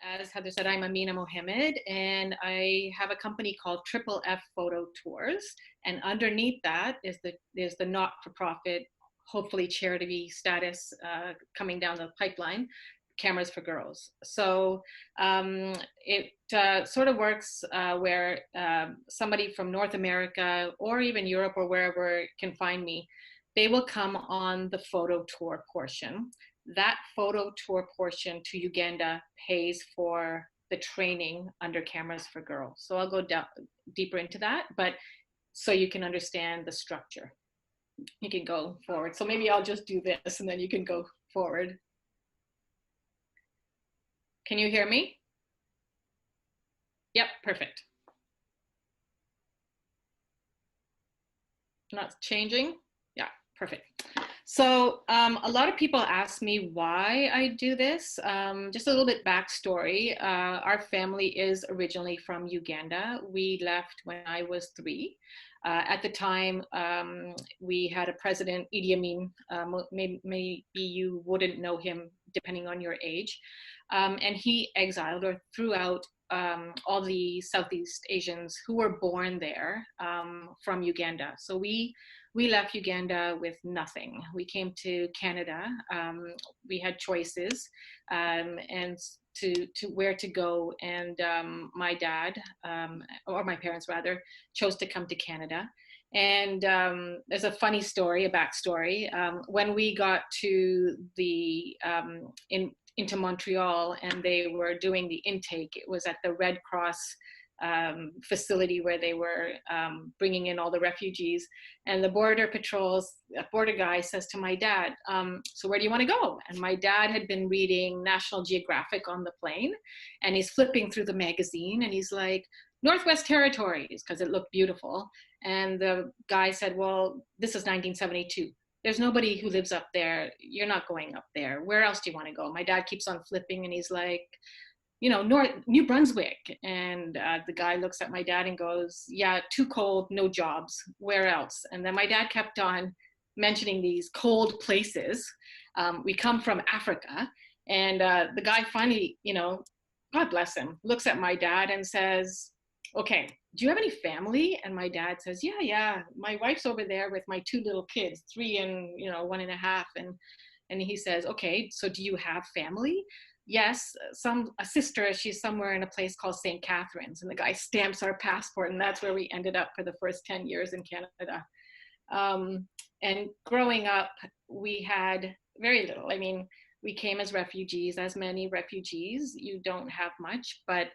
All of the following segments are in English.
As Heather said, I'm Amina Mohammed, and I have a company called Triple F Photo Tours. And underneath that is the not-for-profit, hopefully charity status coming down the pipeline, Cameras for Girls. So it sort of works where somebody from North America or even Europe or wherever can find me, they will come on the photo tour portion. That photo tour portion to Uganda pays for the training under Cameras for Girls. So I'll go deeper into that, but so you can understand the structure. You can go forward. So maybe I'll just do this and then you can go forward. Can you hear me? Yep, perfect. Not changing? Yeah, perfect. So a lot of people ask me why I do this. Just a little bit backstory. Our family is originally from Uganda. We left when I was 3. At the time, we had a president, Idi Amin. Maybe you wouldn't know him depending on your age. And he exiled or threw out all the Southeast Asians who were born there from Uganda. So we left Uganda with nothing. We came to Canada. We had choices and to where to go. And my dad, or my parents rather, chose to come to Canada. And there's a funny story, a backstory. When we got to the into Montreal and they were doing the intake, it was at the Red Cross facility where they were bringing in all the refugees. And the border guy says to my dad, so where do you want to go? And my dad had been reading National Geographic on the plane, and he's flipping through the magazine and he's like, Northwest Territories, because it looked beautiful. And the guy said, well, this is 1972. There's nobody who lives up there. You're not going up there. Where else do you want to go? My dad keeps on flipping and he's like, New Brunswick. And the guy looks at my dad and goes, yeah, too cold, no jobs. Where else? And then my dad kept on mentioning these cold places. We come from Africa. And the guy finally, God bless him, looks at my dad and says, okay, do you have any family? And my dad says, yeah, my wife's over there with my 2 little kids, 3 and 1.5. And he says, okay, so do you have family? Yes, a sister, she's somewhere in a place called St. Catharines. And the guy stamps our passport, and that's where we ended up for the first 10 years in Canada. And growing up, we had very little. I mean, we came as refugees, as many refugees. You don't have much, but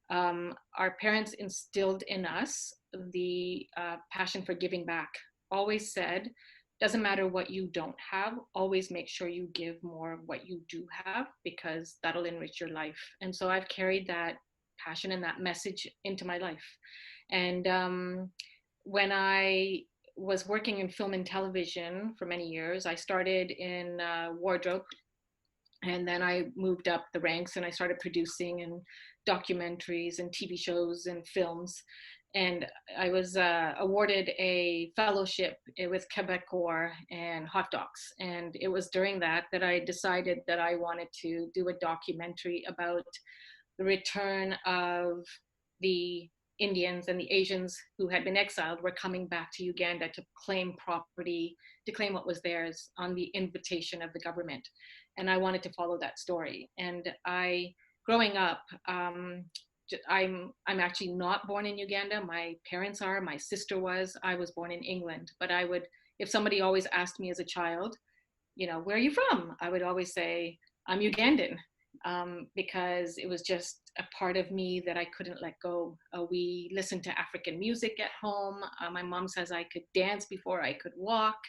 our parents instilled in us the passion for giving back. Always said, doesn't matter what you don't have, always make sure you give more of what you do have, because that'll enrich your life. And so I've carried that passion and that message into my life. And when I was working in film and television for many years, I started in wardrobe. And then I moved up the ranks and I started producing and documentaries and TV shows and films. And I was awarded a fellowship with Quebecor and Hot Docs. And it was during that I decided that I wanted to do a documentary about the return of the Indians and the Asians who had been exiled were coming back to Uganda to claim property, to claim what was theirs on the invitation of the government. And I wanted to follow that story. And growing up, I'm actually not born in Uganda. My parents are, my sister was, I was born in England. But if somebody always asked me as a child, where are you from? I would always say, I'm Ugandan, because it was just a part of me that I couldn't let go. We listened to African music at home. My mom says I could dance before I could walk.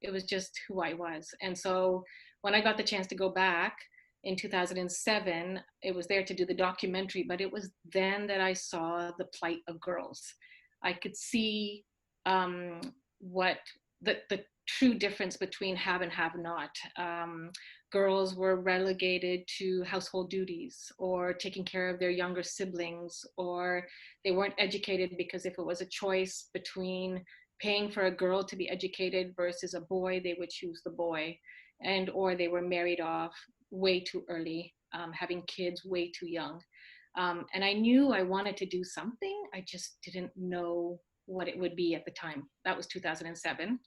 It was just who I was. And so when I got the chance to go back in 2007, it was there to do the documentary, but it was then that I saw the plight of girls. I could see what the true difference between have and have not. Girls were relegated to household duties or taking care of their younger siblings, or they weren't educated because if it was a choice between paying for a girl to be educated versus a boy, they would choose the boy, or they were married off way too early having kids way too young. And I knew I wanted to do something. I just didn't know what it would be at the time. That was 2007.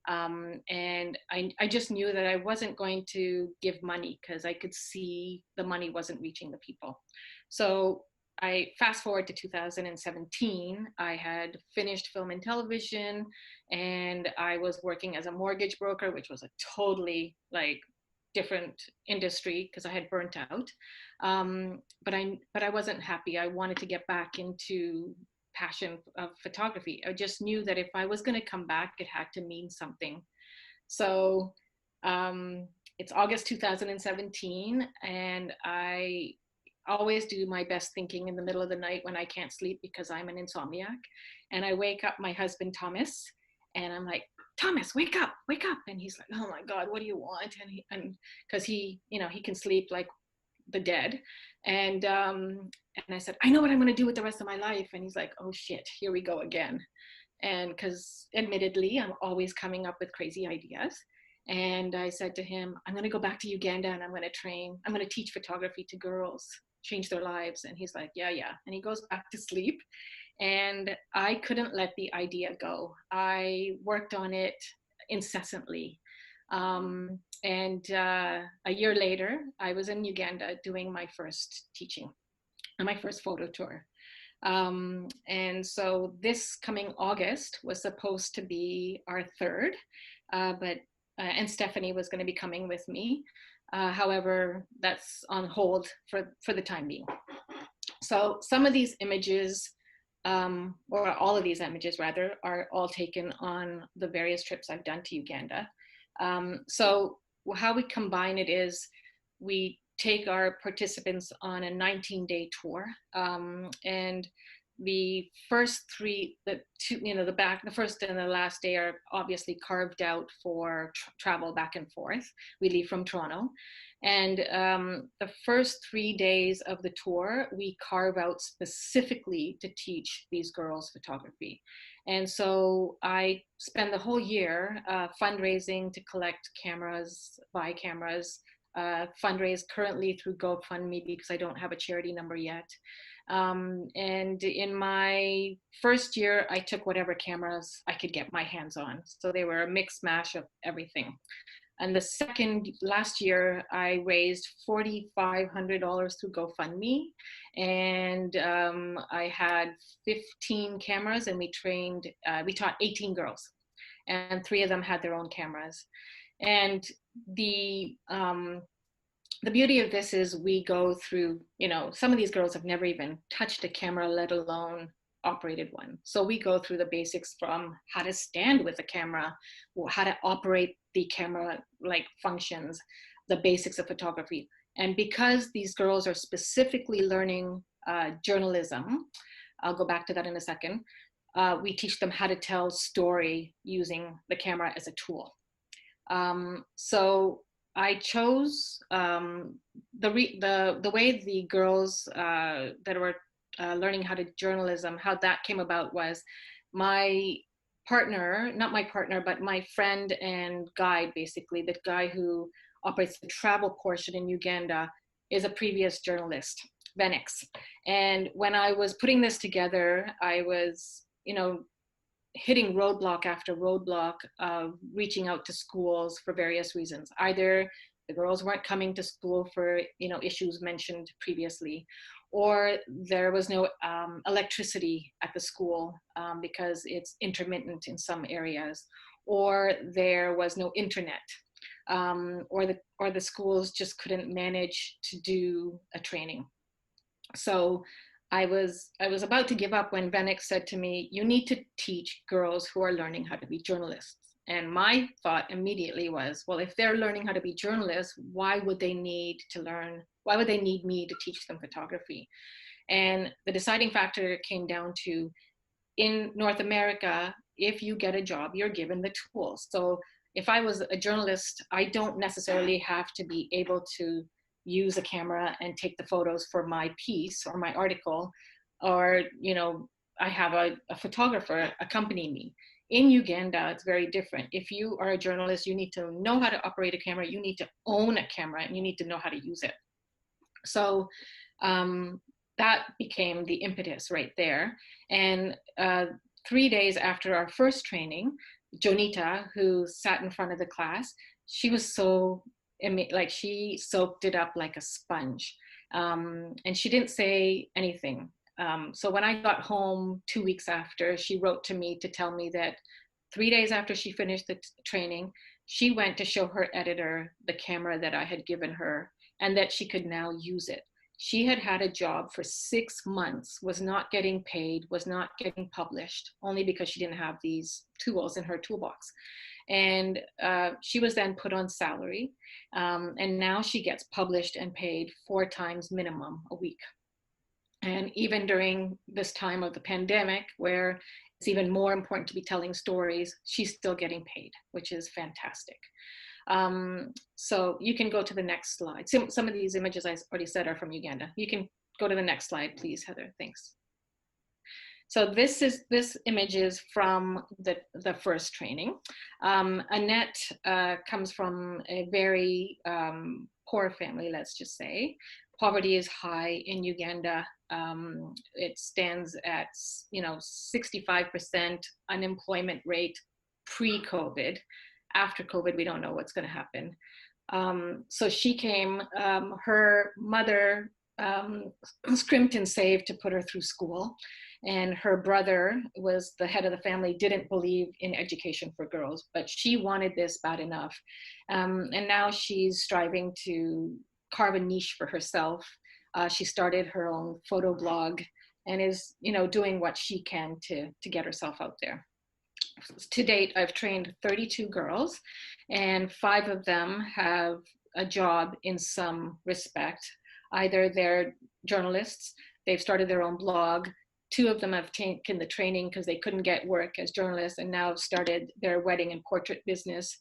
And I just knew that I wasn't going to give money because I could see the money wasn't reaching the people. So I fast forward to 2017. I had finished film and television, and I was working as a mortgage broker, which was a totally like different industry because I had burnt out. But I wasn't happy. I wanted to get back into passion of photography. I just knew that if I was going to come back, it had to mean something. So it's August 2017, and I always do my best thinking in the middle of the night when I can't sleep because I'm an insomniac. And I wake up my husband, Thomas, and I'm like, Thomas, wake up, wake up. And he's like, oh my God, what do you want? And because he, he can sleep like the dead. And I said, I know what I'm going to do with the rest of my life. And he's like, oh shit, here we go again. And because admittedly, I'm always coming up with crazy ideas. And I said to him, I'm going to go back to Uganda and I'm going to teach photography to girls, change their lives. And he's like, yeah, yeah. And he goes back to sleep. And I couldn't let the idea go. I worked on it incessantly. And a year later, I was in Uganda doing my first teaching and my first photo tour. And so this coming August was supposed to be our third, and Stephanie was going to be coming with me. However, that's on hold for the time being. So some of these images, or all of these images rather, are all taken on the various trips I've done to Uganda. So how we combine it is we take our participants on a 19-day tour, and the first three, the first and the last day are obviously carved out for travel back and forth. We leave from Toronto, and the first 3 days of the tour, we carve out specifically to teach these girls photography. And so I spend the whole year fundraising to collect cameras, buy cameras, fundraise currently through GoFundMe because I don't have a charity number yet. And in my first year, I took whatever cameras I could get my hands on. So they were a mixed mash of everything. And last year, I raised $4,500 through GoFundMe. And I had 15 cameras, and we taught 18 girls, and 3 of them had their own cameras. And the beauty of this is we go through, some of these girls have never even touched a camera, let alone operated one. So we go through the basics from how to stand with a camera, how to operate the camera like functions, the basics of photography. And because these girls are specifically learning journalism, I'll go back to that in a second, we teach them how to tell story using the camera as a tool. So I chose the way the girls that were learning how to journalism, how that came about was my partner, not my partner, but my friend and guide, basically, the guy who operates the travel portion in Uganda is a previous journalist, Venix. And when I was putting this together, I was, hitting roadblock after roadblock of reaching out to schools for various reasons. Either the girls weren't coming to school for issues mentioned previously, or there was no electricity at the school because it's intermittent in some areas, or there was no internet, or the schools just couldn't manage to do a training. So I was about to give up when Venix said to me, you need to teach girls who are learning how to be journalists. And my thought immediately was, well, if they're learning how to be journalists, why would they need me to teach them photography? And the deciding factor came down to, in North America, if you get a job, you're given the tools. So if I was a journalist, I don't necessarily have to be able to use a camera and take the photos for my piece or my article, or I have a photographer accompany me. In Uganda, it's very different. If you are a journalist, you need to know how to operate a camera, you need to own a camera, and you need to know how to use it. So that became the impetus right there. And 3 days after our first training, Jonita, who sat in front of the class, she was so, like, she soaked it up like a sponge. And she didn't say anything. So when I got home 2 weeks after, she wrote to me to tell me that 3 days after she finished the training, she went to show her editor the camera that I had given her and that she could now use it. She had had a job for 6 months, was not getting paid, was not getting published, only because she didn't have these tools in her toolbox. And she was then put on salary. And now she gets published and paid 4 times minimum a week. And even during this time of the pandemic, where it's even more important to be telling stories, she's still getting paid, which is fantastic. So you can go to the next slide. Some of these images I already said are from Uganda. You can go to the next slide, please, Heather. Thanks. So this image is from the first training. Annette comes from a very poor family, let's just say. Poverty is high in Uganda. It stands at 65% unemployment rate pre-COVID. After COVID, we don't know what's going to happen. So she came. Her mother scrimped and saved to put her through school. And her brother was the head of the family, didn't believe in education for girls, but she wanted this bad enough. And now she's striving to carve a niche for herself. She started her own photo blog and is, doing what she can to get herself out there. To date, I've trained 32 girls, and 5 of them have a job in some respect. Either they're journalists, they've started their own blog. 2 of them have taken the training because they couldn't get work as journalists and now started their wedding and portrait business.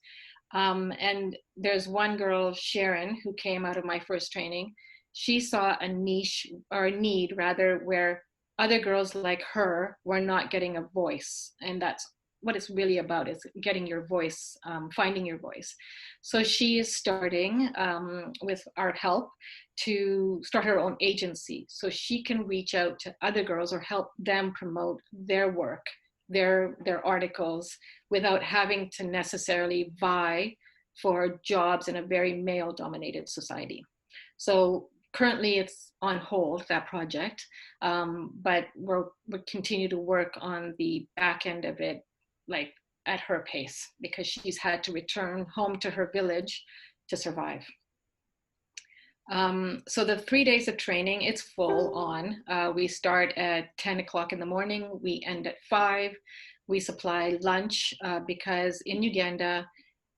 And there's one girl, Sharon, who came out of my first training. She saw a niche, or a need rather, where other girls like her were not getting a voice. And that's what it's really about, is getting your voice, finding your voice. So she is starting, with our help, to start her own agency so she can reach out to other girls or help them promote their work, their articles, without having to necessarily vie for jobs in a very male dominated society. So currently it's on hold, that project, but we'll continue to work on the back end of it, like at her pace, because she's had to return home to her village to survive. So the 3 days of training, it's full on. We start at 10 o'clock in the morning, we end at 5. We supply lunch because in Uganda,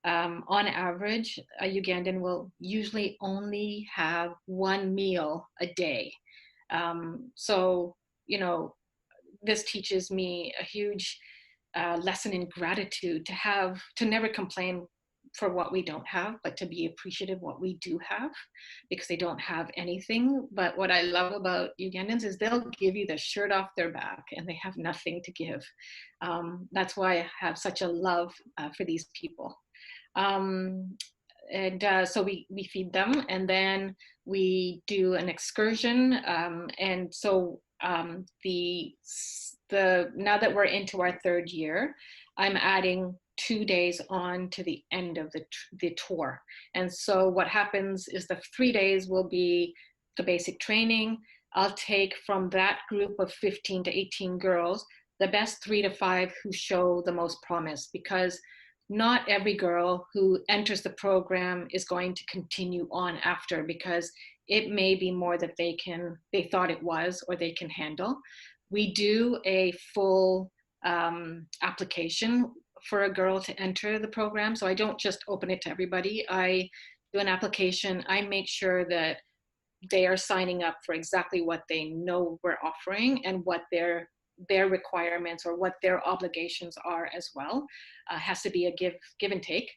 on average, a Ugandan will usually only have 1 meal a day. So, this teaches me a huge lesson in gratitude, to never complain for what we don't have, but to be appreciative of what we do have, because they don't have anything. But what I love about Ugandans is they'll give you the shirt off their back and they have nothing to give. That's why I have such a love for these people. So we feed them, and then we do an excursion. And so now that we're into our 3rd year, I'm adding 2 days on to the end of the tour. And so what happens is the 3 days will be the basic training. I'll take from that group of 15 to 18 girls, the best 3 to 5 who show the most promise, because not every girl who enters the program is going to continue on after, because it may be more that they thought it was, or they can handle. We do a full application for a girl to enter the program. So I don't just open it to everybody. I do an application. I make sure that they are signing up for exactly what they know we're offering and what their requirements or what their obligations are as well. Has to be a give and take.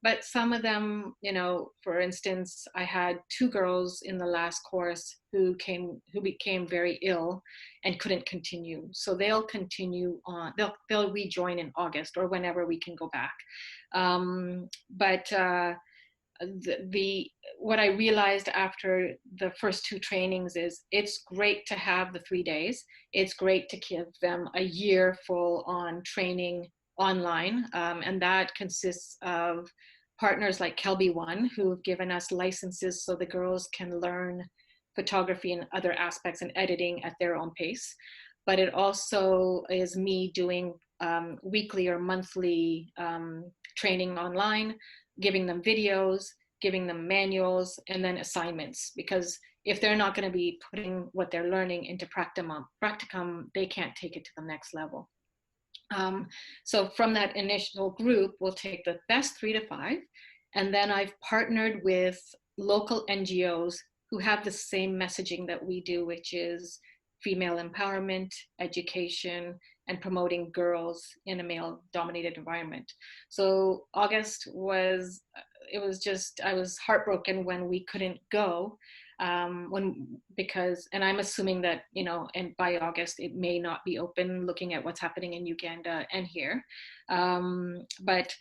But some of them, for instance, I had 2 girls in the last course who became very ill and couldn't continue. So they'll continue on, they'll rejoin in August or whenever we can go back. the what I realized after the first two trainings is it's great to have the 3 days. It's great to give them a year full on training online, and that consists of partners like Kelby One, who've given us licenses so the girls can learn photography and other aspects and editing at their own pace. But it also is me doing weekly or monthly training online, giving them videos, giving them manuals, and then assignments. Because if they're not going to be putting what they're learning into practicum, they can't take it to the next level. So from that initial group, we'll take the best 3 to 5. And then I've partnered with local NGOs who have the same messaging that we do, which is female empowerment, education, and promoting girls in a male-dominated environment. So August was, it was just, I was heartbroken when we couldn't go, because, and I'm assuming that, you know, and by August it may not be open, looking at what's happening in Uganda and here. But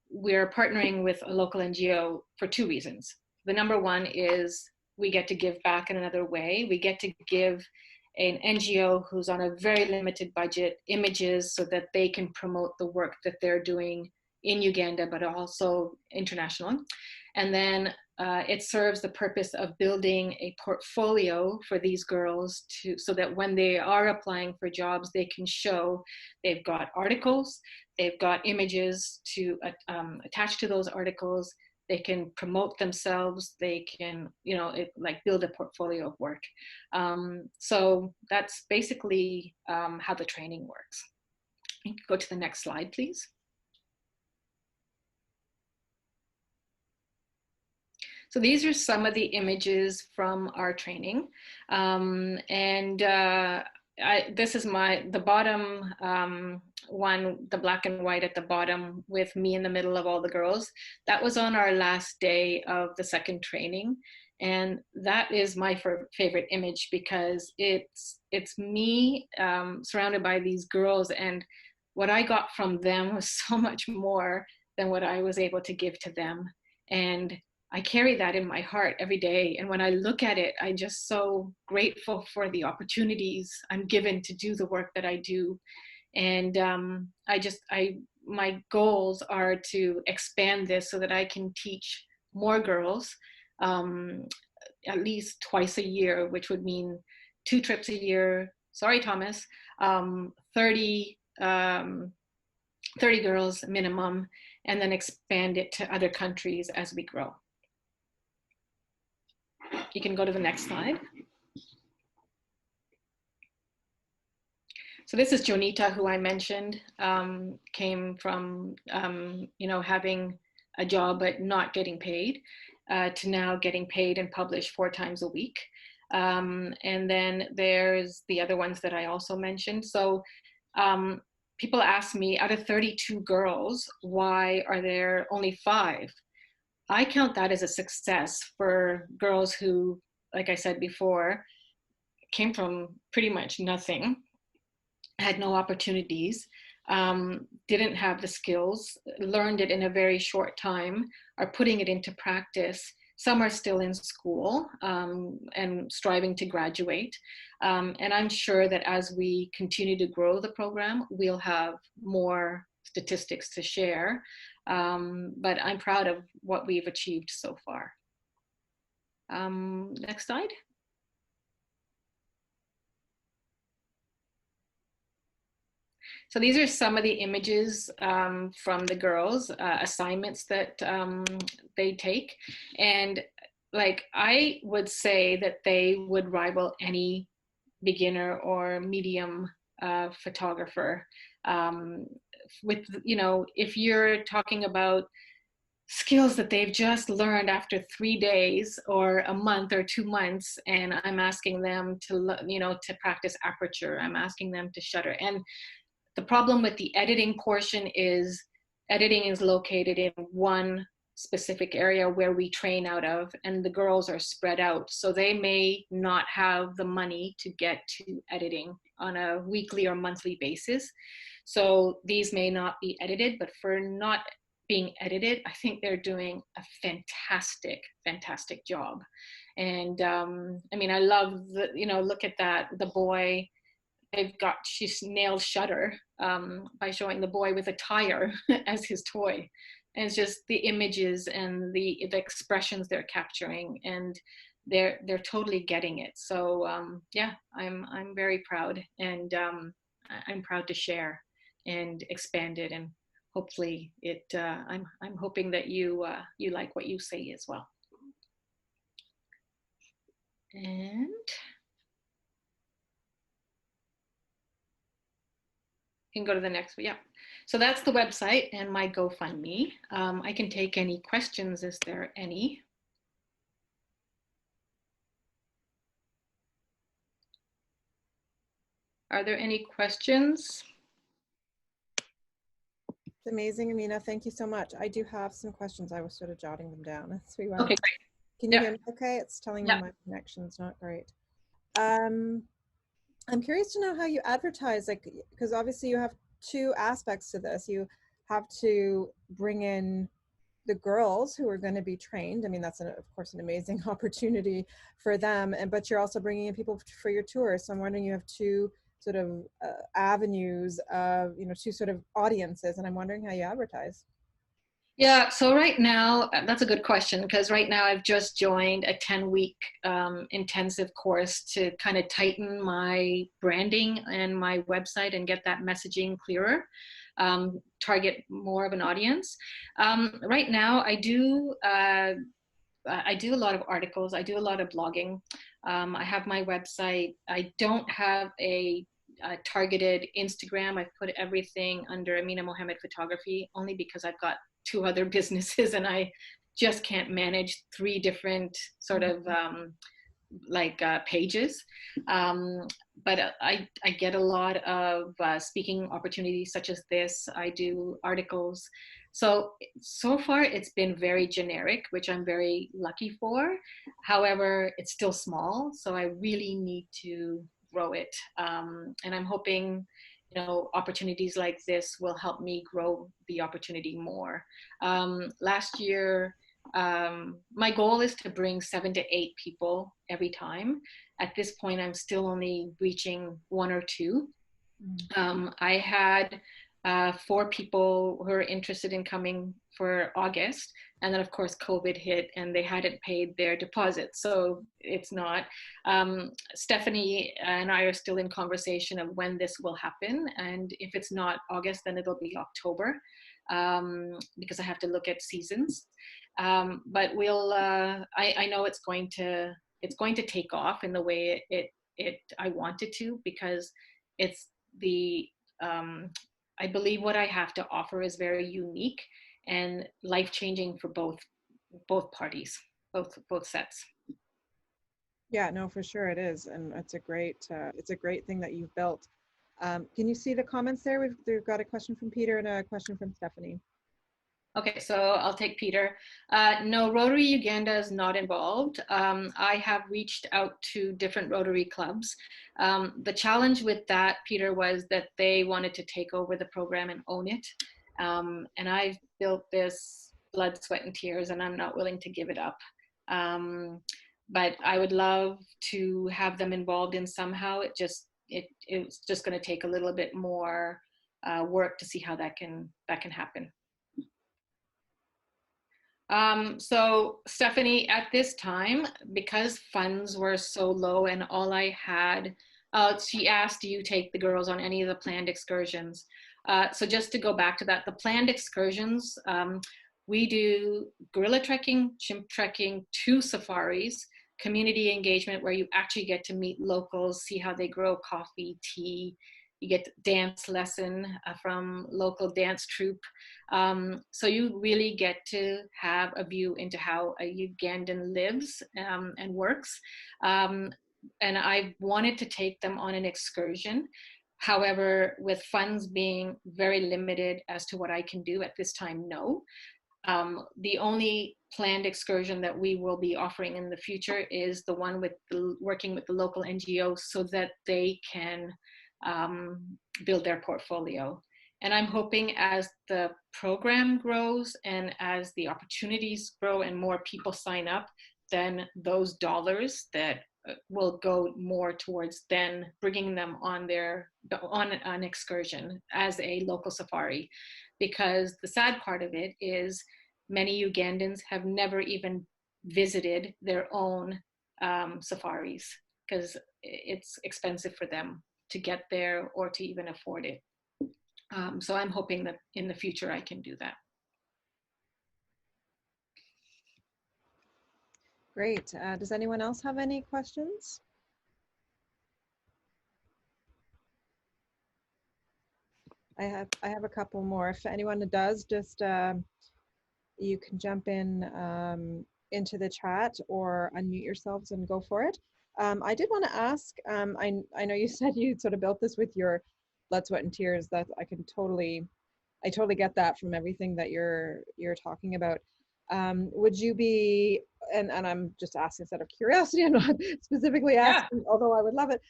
we're partnering with a local NGO for 2 reasons. The number one is we get to give back in another way. We get to give an NGO who's on a very limited budget images so that they can promote the work that they're doing in Uganda, but also international. And then it serves the purpose of building a portfolio for these girls so that when they are applying for jobs, they can show they've got articles, they've got images to attach to those articles, they can promote themselves, they can, you know, like build a portfolio of work. So that's basically how the training works. Go to the next slide, please. So these are some of the images from our training. This is the bottom one, the black and white at the bottom with me in the middle of all the girls. That was on our last day of the second training. And that is my favorite image because it's me surrounded by these girls, and what I got from them was so much more than what I was able to give to them. And I carry that in my heart every day. And when I look at it, I'm just so grateful for the opportunities I'm given to do the work that I do. And my goals are to expand this so that I can teach more girls at least twice a year, which would mean 2 trips a year. Sorry, Thomas, 30 girls minimum, and then expand it to other countries as we grow. You can go to the next slide. So this is Jonita, who I mentioned, came from, you know, having a job but not getting paid, to now getting paid and published 4 times a week. And then there's the other ones that I also mentioned. So people ask me, out of 32 girls, why are there only 5? I count that as a success for girls who, like I said before, came from pretty much nothing, had no opportunities, didn't have the skills, learned it in a very short time, are putting it into practice. Some are still in school and striving to graduate. And I'm sure that as we continue to grow the program, we'll have more statistics to share. But I'm proud of what we've achieved so far. Next slide. So these are some of the images from the girls, assignments that they take. And like, I would say that they would rival any beginner or medium photographer. With, you know, if you're talking about skills that they've just learned after 3 days or a month or 2 months, and I'm asking them to, you know, to practice aperture, I'm asking them to shutter. And the problem with the editing portion is editing is located in one specific area where we train out of, and the girls are spread out. So they may not have the money to get to editing on a weekly or monthly basis. So these may not be edited, but for not being edited. I think they're doing a fantastic job. And I mean, I love the, you know, look at that, the boy, she's nailed Shutter by showing the boy with a tire as his toy. And it's just the images and the expressions they're capturing, and they're totally getting it. So yeah, I'm very proud, and I'm proud to share and expand it, and hopefully it. I'm hoping that you like what you say as well. And you can go to the next one. Yeah. So that's the website and my GoFundMe. I can take any questions. Is there any? Are there any questions? It's amazing, Amina. Thank you so much. I do have some questions. I was sort of jotting them down as we went. Okay, great. Can you hear me okay? It's telling me my connection's not great. I'm curious to know how you advertise, like, because obviously you have two aspects to this. You have to bring in the girls who are going to be trained. I mean, that's of course an amazing opportunity for them, but you're also bringing in people for your tours. So I'm wondering, you have two sort of avenues of, you know, two sort of audiences, and I'm wondering how you advertise. Yeah, so right now, that's a good question, because right now I've just joined a 10-week intensive course to kind of tighten my branding and my website and get that messaging clearer, target more of an audience. Right now, I do a lot of articles. I do a lot of blogging. I have my website. I don't have a targeted Instagram. I've put everything under Amina Mohammed Photography, only because I've got two other businesses and I just can't manage three different sort of pages. But I get a lot of speaking opportunities such as this. I do articles. So far it's been very generic, which I'm very lucky for. However, it's still small, so I really need to grow it. And I'm hoping, you know, opportunities like this will help me grow the opportunity more. Last year, my goal is to bring 7 to 8 people every time. At this point, I'm still only reaching 1 or 2. I had 4 people who are interested in coming for August. And then of course, COVID hit and they hadn't paid their deposit. So it's not. Stephanie and I are still in conversation of when this will happen. And if it's not August, then it'll be October, because I have to look at seasons. But we'll, I know it's going to take off in the way I want it to, because it's the, I believe what I have to offer is very unique and life-changing for both parties, both sets. Yeah, no, for sure it is, and it's a great thing that you've built. Can you see the comments there? We've got a question from Peter and a question from Stephanie. Okay, so I'll take Peter. No, Rotary Uganda is not involved. I have reached out to different Rotary clubs. The challenge with that, Peter, was that they wanted to take over the program and own it. And I've built this blood, sweat, and tears, and I'm not willing to give it up. But I would love to have them involved in somehow. It's just going to take a little bit more work to see how that can happen. So Stephanie, at this time, because funds were so low and all I had, she asked, do you take the girls on any of the planned excursions? So just to go back to that, the planned excursions, we do gorilla trekking, chimp trekking, 2 safaris, community engagement where you actually get to meet locals, see how they grow coffee, tea. You get dance lesson from local dance troupe. So you really get to have a view into how a Ugandan lives and works. And I wanted to take them on an excursion. However, with funds being very limited as to what I can do at this time, no. The only planned excursion that we will be offering in the future is the one with working with the local NGOs so that they can build their portfolio. And I'm hoping as the program grows and as the opportunities grow and more people sign up, then those dollars that will go more towards then bringing them on an excursion as a local safari. Because the sad part of it is many Ugandans have never even visited their own safaris because it's expensive for them to get there or to even afford it. So I'm hoping that in the future I can do that. Great. Does anyone else have any questions? I have a couple more. If anyone does, just you can jump in into the chat or unmute yourselves and go for it. I did want to ask, I know you said you sort of built this with your blood, sweat, and tears. That I totally get that from everything that you're talking about. Would you be, and I'm just asking out of curiosity, I'm not specifically asking, yeah, although I would love it.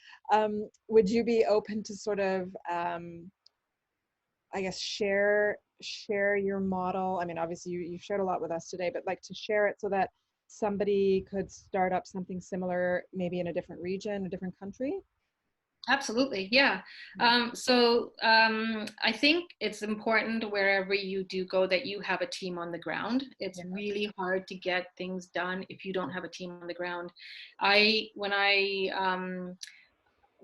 Would you be open to sort of, I guess, share your model? I mean, obviously you shared a lot with us today, but like to share it so that somebody could start up something similar, maybe in a different region, a different country? Absolutely, yeah. I think it's important wherever you do go that you have a team on the ground. It's really hard to get things done if you don't have a team on the ground.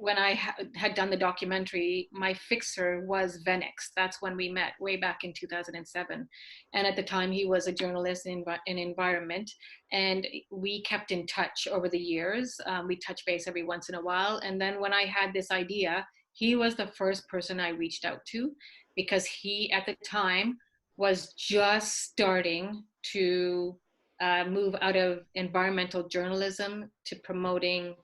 When I had done the documentary, my fixer was Venix. That's when we met, way back in 2007. And at the time, he was a journalist in environment. And we kept in touch over the years. We touch base every once in a while. And then when I had this idea, he was the first person I reached out to because he, at the time, was just starting to move out of environmental journalism to promoting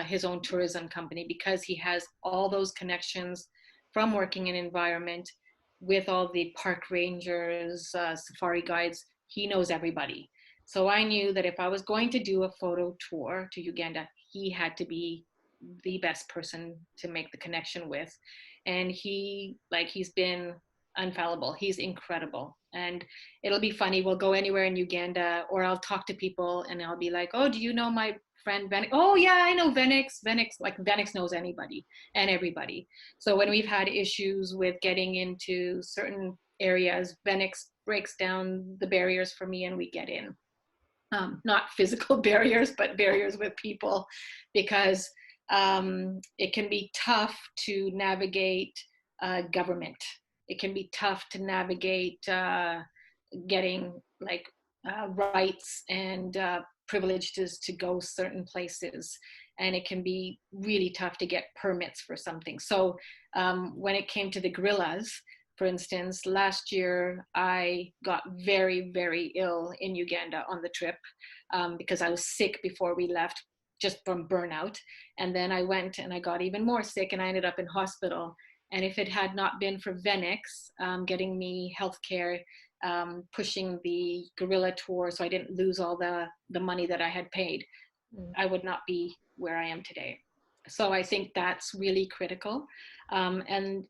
his own tourism company, because he has all those connections from working in environment with all the park rangers, safari guides. He knows everybody. So I knew that if I was going to do a photo tour to Uganda, he had to be the best person to make the connection with. And he's been infallible. He's incredible. And it'll be funny. We'll go anywhere in Uganda, or I'll talk to people and I'll be like, oh, do you know my friend Venix? Oh yeah, I know Venix. Venix knows anybody and everybody. So when we've had issues with getting into certain areas, Venix breaks down the barriers for me and we get in. Not physical barriers, but barriers with people, because it can be tough to navigate government. It can be tough to navigate getting rights and privileges to go certain places. And it can be really tough to get permits for something. So when it came to the gorillas, for instance, last year I got very, very ill in Uganda on the trip because I was sick before we left, just from burnout. And then I went and I got even more sick and I ended up in hospital. And if it had not been for Venix getting me healthcare, pushing the gorilla tour so I didn't lose all the money that I had paid, I would not be where I am today. So I think that's really critical. And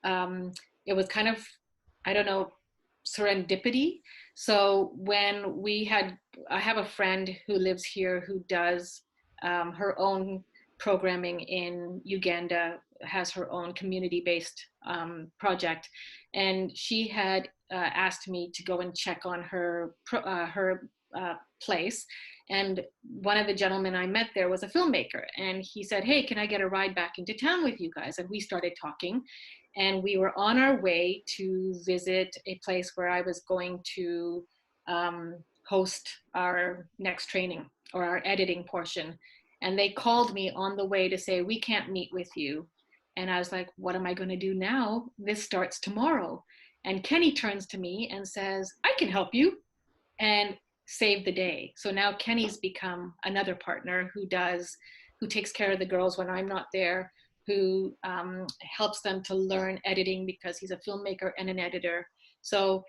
it was kind of, I don't know, serendipity. So when I have a friend who lives here who does her own programming in Uganda, has her own community-based project, and she had asked me to go and check on her place. And one of the gentlemen I met there was a filmmaker, and he said, hey, can I get a ride back into town with you guys? And we started talking, and we were on our way to visit a place where I was going to host our next training, or our editing portion. And they called me on the way to say, we can't meet with you. And I was like, what am I going to do now? This starts tomorrow. And Kenny turns to me and says, I can help you, and save the day. So now Kenny's become another partner who takes care of the girls when I'm not there, who helps them to learn editing because he's a filmmaker and an editor. So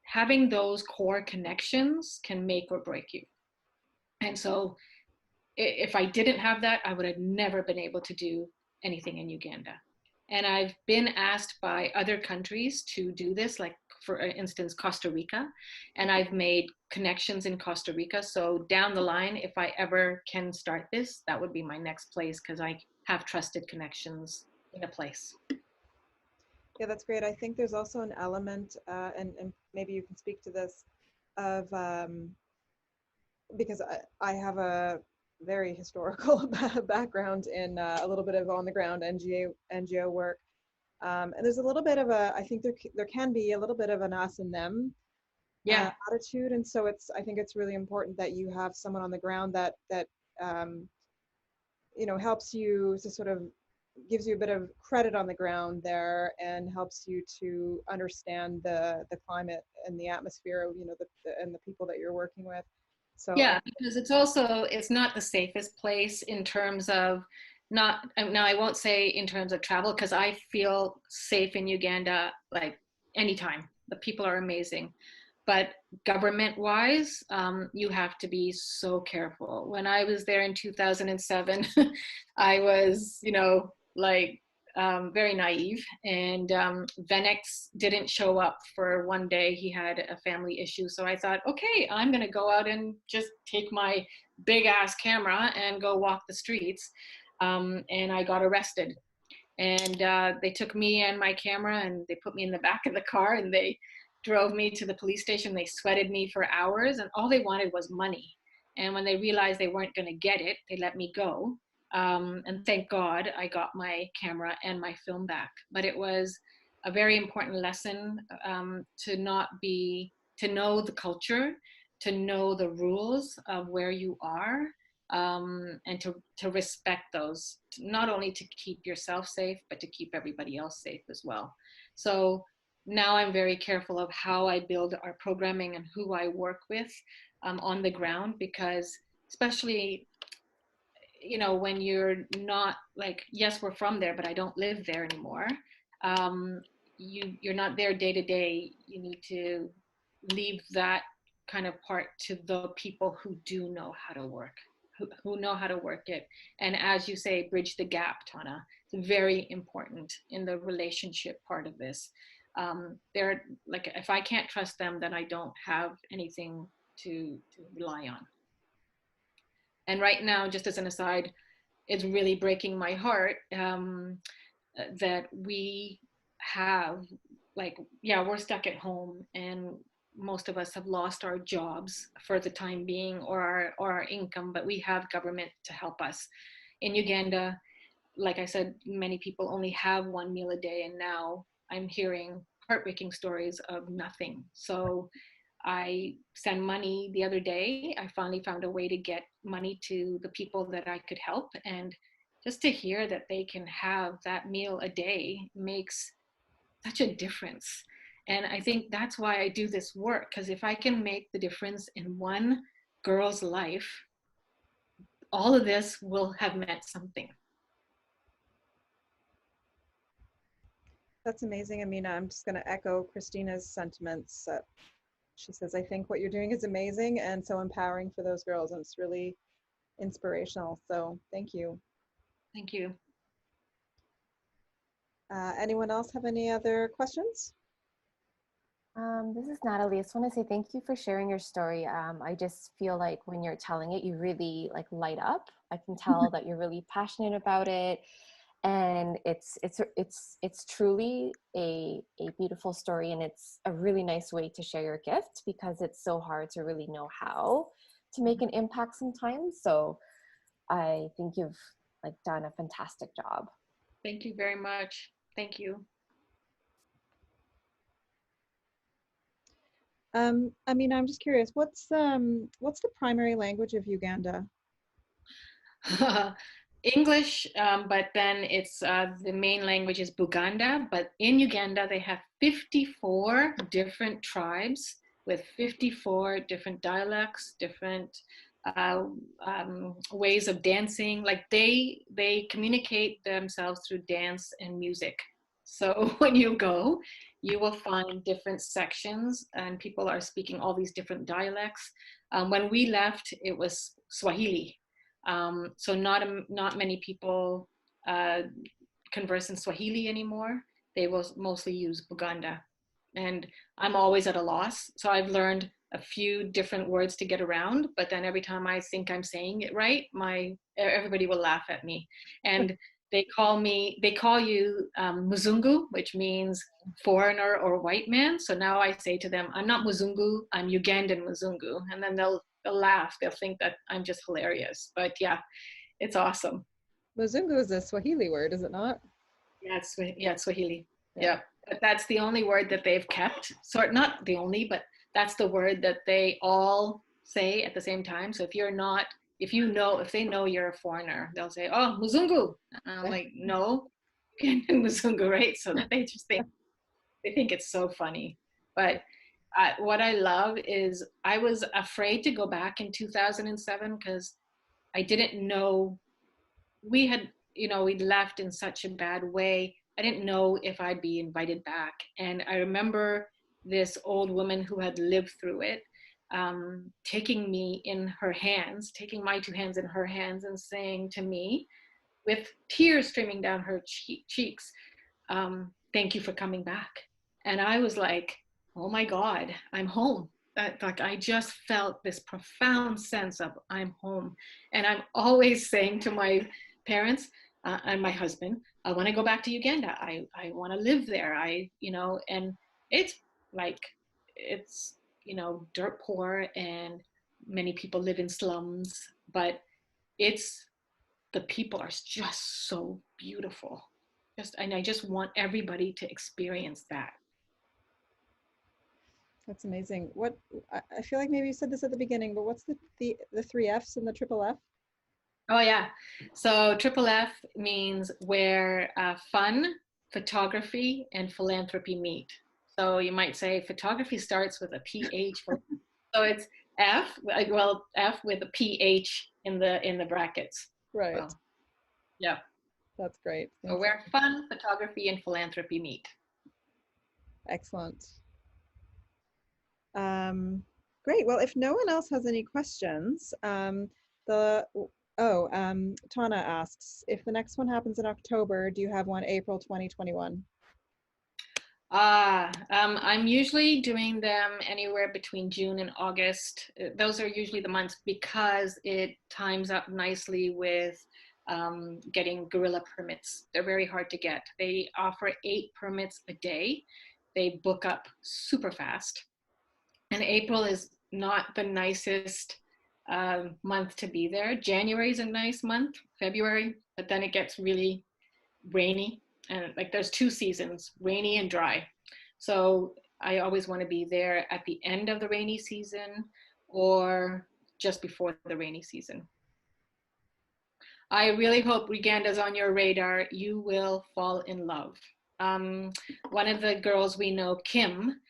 having those core connections can make or break you. And so if I didn't have that, I would have never been able to do anything in Uganda. And I've been asked by other countries to do this, like for instance, Costa Rica. And I've made connections in Costa Rica. So down the line, if I ever can start this, that would be my next place because I have trusted connections in a place. Yeah, that's great. I think there's also an element, and maybe you can speak to this, of because I have a very historical background in a little bit of on the ground NGO work. And there's a little bit of I think there can be a little bit of an us and them Yeah. attitude. And so I think it's really important that you have someone on the ground that um, helps you to sort of gives you a bit of credit on the ground there and helps you to understand the climate and the atmosphere, and the people that you're working with. So Yeah, because it's not the safest place in terms of not, now I won't say in terms of travel because I feel safe in Uganda like anytime. The people are amazing. But government wise, you have to be so careful. When I was there in 2007, I was, like very naive. And Venex didn't show up for one day. He had a family issue. So I thought, okay, I'm going to go out and just take my big ass camera and go walk the streets. And I got arrested. And they took me and my camera and they put me in the back of the car and they drove me to the police station. They sweated me for hours and all they wanted was money. And when they realized they weren't going to get it, they let me go. And thank God I got my camera and my film back. But it was a very important lesson to know the culture, to know the rules of where you are, and to respect those, not only to keep yourself safe, but to keep everybody else safe as well. So now I'm very careful of how I build our programming and who I work with on the ground, because especially when you're not like, yes, we're from there, but I don't live there anymore. Um, you're not there day to day. You need to leave that kind of part to the people who do know how to work, who know how to work it. And as you say, bridge the gap, Tana. It's very important in the relationship part of this. They're like, if I can't trust them, then I don't have anything to rely on. And right now, just as an aside, it's really breaking my heart that we have, like, yeah, we're stuck at home and most of us have lost our jobs for the time being, or our income, but we have government to help us. In Uganda, like I said, many people only have one meal a day, and now I'm hearing heartbreaking stories of nothing. So I sent money the other day. I finally found a way to get money to the people that I could help. And just to hear that they can have that meal a day makes such a difference. And I think that's why I do this work, because if I can make the difference in one girl's life, all of this will have meant something. that's amazing, Amina. I'm just going to echo Christina's sentiments. She says, I think what you're doing is amazing and so empowering for those girls, and it's really inspirational. So thank you. Thank you. Anyone else have any other questions? This is Natalie. I just want to say thank you for sharing your story. I just feel like when you're telling it, you really like light up. I can tell that you're really passionate about it, and it's truly a beautiful story, and it's a really nice way to share your gift, because it's so hard to really know how to make an impact sometimes. So I think you've like done a fantastic job. Thank you very much. Thank you. I mean, I'm just curious, what's the primary language of Uganda? English, but then it's the main language is Buganda. But in Uganda, they have 54 different tribes with 54 different dialects, different ways of dancing. Like they communicate themselves through dance and music. So when you go, you will find different sections, and people are speaking all these different dialects. When we left, it was Swahili. So not many people converse in Swahili anymore. They will mostly use Buganda. And I'm always at a loss. So I've learned a few different words to get around, but then every time I think I'm saying it right, everybody will laugh at me. And they call you Muzungu, which means foreigner or white man. So now I say to them, I'm not Muzungu, I'm Ugandan Muzungu. And then they'll laugh. They'll think that I'm just hilarious. But yeah, it's awesome. Mzungu is a Swahili word, is it not? Yeah, it's Swahili. Yeah. Yeah. But that's the only word that they've kept. So not the only, but that's the word that they all say at the same time. So if they know you're a foreigner, they'll say, "Oh, Muzungu." And I'm like, "No, Muzungu," right? So they just think it's so funny. But what I love is I was afraid to go back in 2007 because I didn't know we'd left in such a bad way. I didn't know if I'd be invited back. And I remember this old woman who had lived through it, taking my two hands in her hands and saying to me with tears streaming down her cheeks, thank you for coming back. And I was like, oh my God, I'm home. Like I just felt this profound sense of I'm home. And I'm always saying to my parents and my husband, I want to go back to Uganda. I want to live there. And it's like, it's, dirt poor and many people live in slums, but the people are just so beautiful. And I just want everybody to experience that. That's amazing. I feel like maybe you said this at the beginning, but what's the three F's and the triple F? Oh yeah. So triple F means where fun, photography, and philanthropy meet. So you might say photography starts with a PH. So it's F, F with a PH in the brackets. Right. So, yeah. That's great. So where fun, photography, and philanthropy meet. Excellent. Great. Well, if no one else has any questions, Tana asks, if the next one happens in October, do you have one April 2021? I'm usually doing them anywhere between June and August. Those are usually the months because it times up nicely with getting gorilla permits. They're very hard to get. They offer 8 permits a day. They book up super fast. And April is not the nicest month to be there. January is a nice month, February, but then it gets really rainy. And like there's 2 seasons, rainy and dry. So I always want to be there at the end of the rainy season or just before the rainy season. I really hope Uganda's on your radar. You will fall in love. One of the girls we know, Kim,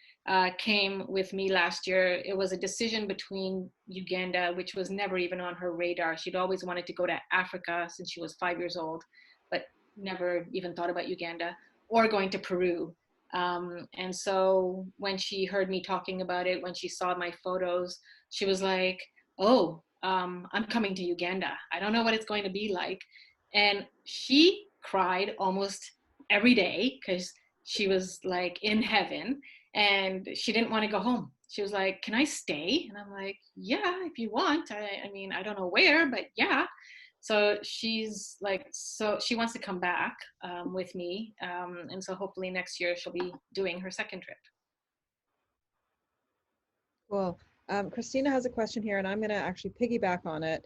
came with me last year. It was a decision between Uganda, which was never even on her radar. She'd always wanted to go to Africa since she was 5 years old, but never even thought about Uganda, or going to Peru. And so when she heard me talking about it, when she saw my photos, she was like, oh, I'm coming to Uganda. I don't know what it's going to be like. And she cried almost every day because she was like in heaven and she didn't want to go home. She was like, can I stay? And I'm like, yeah, if you want. I mean, I don't know where, but yeah. So she's like, so she wants to come back with me. And so hopefully next year she'll be doing her second trip. Cool. Christina has a question here, and I'm going to actually piggyback on it.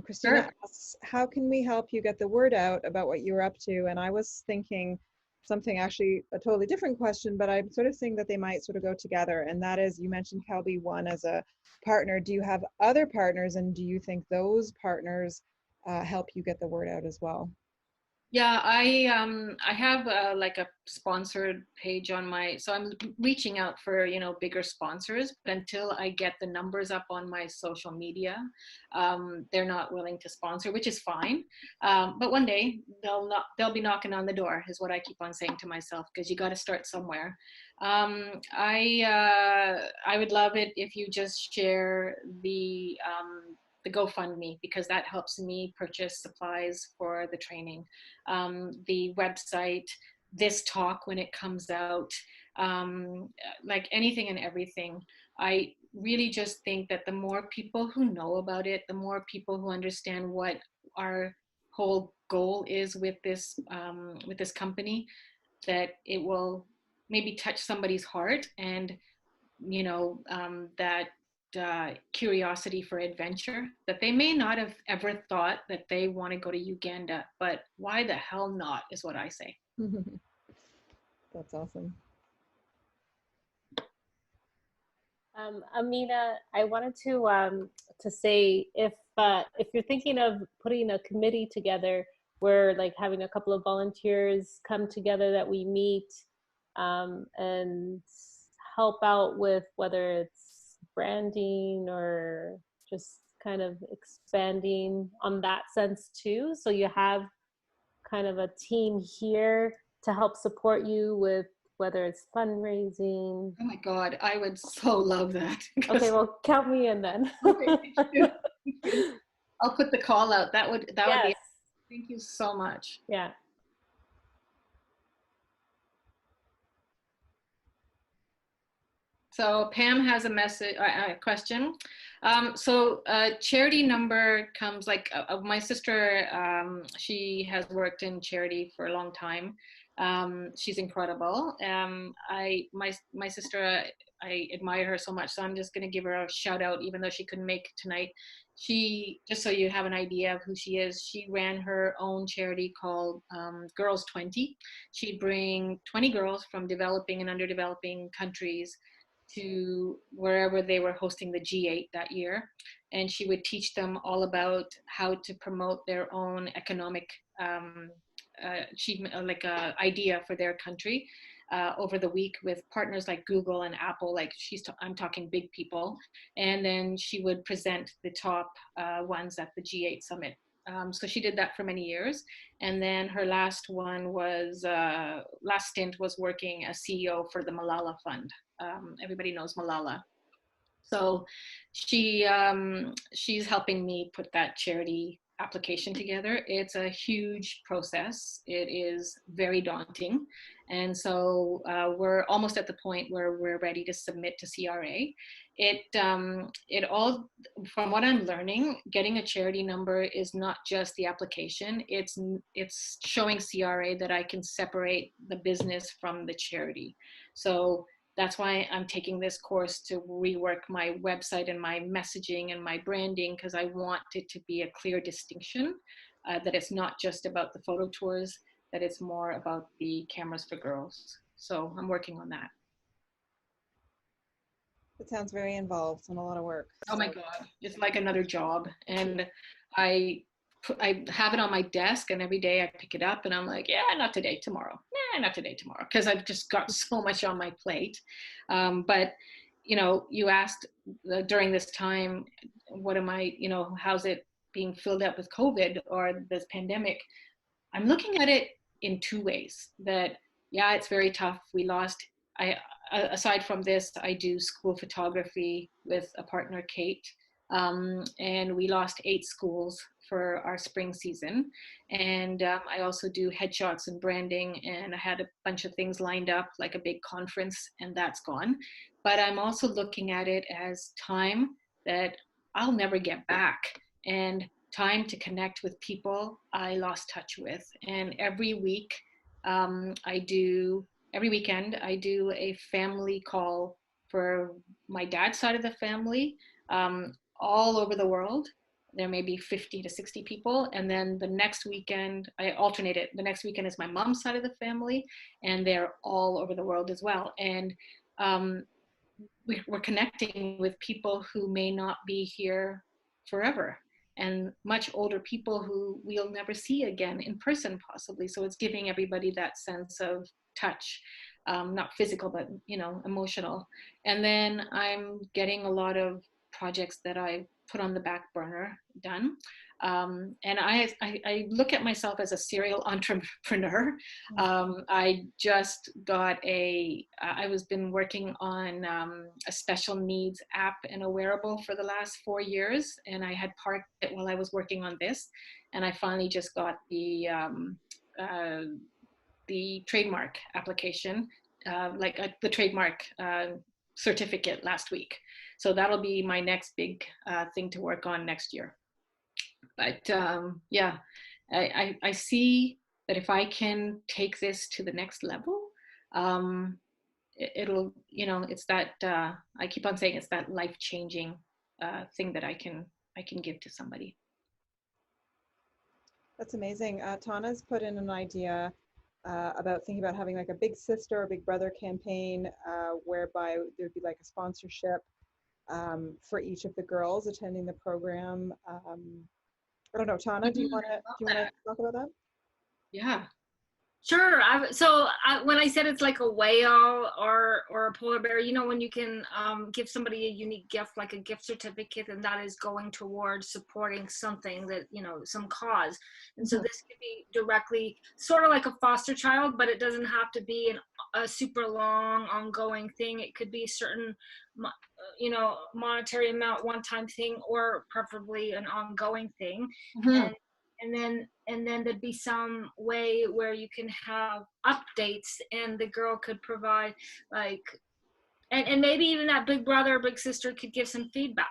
Christina Sure. asks, how can we help you get the word out about what you're up to? And I was thinking something, actually a totally different question, but I'm sort of saying that they might sort of go together. And that is, you mentioned Kelby One as a partner. Do you have other partners, and do you think those partners help you get the word out as well? Yeah, I have like a sponsored page on so I'm reaching out for bigger sponsors, but until I get the numbers up on my social media, they're not willing to sponsor, which is fine. But one day they'll be knocking on the door, is what I keep on saying to myself, because you got to start somewhere. I would love it if you just share the the GoFundMe, because that helps me purchase supplies for the training. The website, this talk when it comes out, like anything and everything. I really just think that the more people who know about it, the more people who understand what our whole goal is with this company, that it will maybe touch somebody's heart, and that curiosity for adventure, that they may not have ever thought that they want to go to Uganda, but why the hell not, is what I say. That's awesome. Amina, I wanted to say, if you're thinking of putting a committee together, where like having a couple of volunteers come together that we meet and help out with whether it's branding or just kind of expanding on that sense too, so you have kind of a team here to help support you with whether it's fundraising. Oh my God, I would so love that. Okay, well, count me in then. Okay, I'll put the call out. That would be. Thank you so much. Yeah. So Pam has a message, a question. So charity number comes like my sister. She has worked in charity for a long time. She's incredible. My sister, I admire her so much. So I'm just going to give her a shout out, even though she couldn't make tonight. She, just so you have an idea of who she is, she ran her own charity called Girls 20. She'd bring 20 girls from developing and underdeveloping countries to wherever they were hosting the G8 that year. And she would teach them all about how to promote their own economic achievement, like a idea for their country over the week, with partners like Google and Apple. Like I'm talking big people. And then she would present the top ones at the G8 summit. So she did that for many years. And then her last stint was working as CEO for the Malala Fund. Everybody knows Malala. So she's helping me put that charity application together. It's a huge process. It is very daunting. And so we're almost at the point where we're ready to submit to CRA. It all, from what I'm learning, getting a charity number is not just the application. It's showing CRA that I can separate the business from the charity. So that's why I'm taking this course, to rework my website and my messaging and my branding, because I want it to be a clear distinction, that it's not just about the photo tours, that it's more about the Cameras for Girls. So I'm working on that. It sounds very involved and a lot of work. Oh my God, it's like another job. And I have it on my desk, and every day I pick it up and I'm like, yeah, not today, tomorrow. Nah, not today, tomorrow. Because I've just got so much on my plate. But, you asked during this time, what am I, how's it being filled up with COVID or this pandemic? I'm looking at it in two ways. That, yeah, it's very tough. We lost, aside from this, I do school photography with a partner, Kate. And we lost 8 schools for our spring season. And I also do headshots and branding, and I had a bunch of things lined up, like a big conference, and that's gone. But I'm also looking at it as time that I'll never get back, and time to connect with people I lost touch with. And every week, every weekend, I do a family call for my dad's side of the family, all over the world. There may be 50 to 60 people. And then the next weekend, I alternate it. The next weekend is my mom's side of the family, and they're all over the world as well. And we're connecting with people who may not be here forever, and much older people who we'll never see again in person, possibly. So it's giving everybody that sense of touch, not physical, but emotional. And then I'm getting a lot of projects that I put on the back burner done. And I look at myself as a serial entrepreneur. I just got I was been working on a special needs app and a wearable for the last 4 years, and I had parked it while I was working on this, and I finally just got the trademark application, the trademark certificate last week. So that'll be my next big thing to work on next year. But yeah, I see that if I can take this to the next level, it'll, it's that, I keep on saying it's that life-changing thing that I can give to somebody. That's amazing. Tana's put in an idea about thinking about having like a big sister or big brother campaign whereby there'd be like a sponsorship for each of the girls attending the program. I don't know, Tana, do you want to talk about that? Yeah. Sure. When I said it's like a whale or a polar bear, when you can give somebody a unique gift, like a gift certificate, and that is going towards supporting something that, some cause. And so this could be directly sort of like a foster child, but it doesn't have to be a super long ongoing thing. It could be a certain, monetary amount, one-time thing, or preferably an ongoing thing. And then there'd be some way where you can have updates, and the girl could provide and maybe even that big brother or big sister could give some feedback.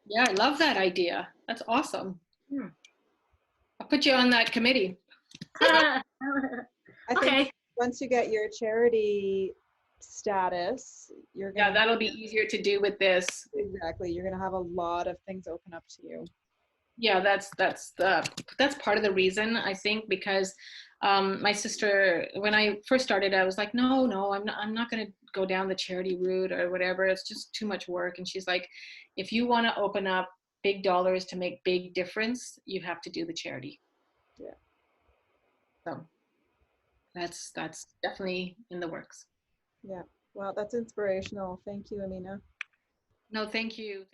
Yeah, I love that idea. That's awesome. I'll put you on that committee. I Okay. think once you get your charity status, you're gonna, that'll be easier to do with this. Exactly. You're gonna have a lot of things open up to you. Yeah, that's part of the reason, I think, because my sister, when I first started, I was like, no, I'm not going to go down the charity route or whatever. It's just too much work. And she's like, if you want to open up big dollars to make big difference, you have to do the charity. Yeah. So that's definitely in the works. Yeah. Well, that's inspirational. Thank you, Amina. No, thank you.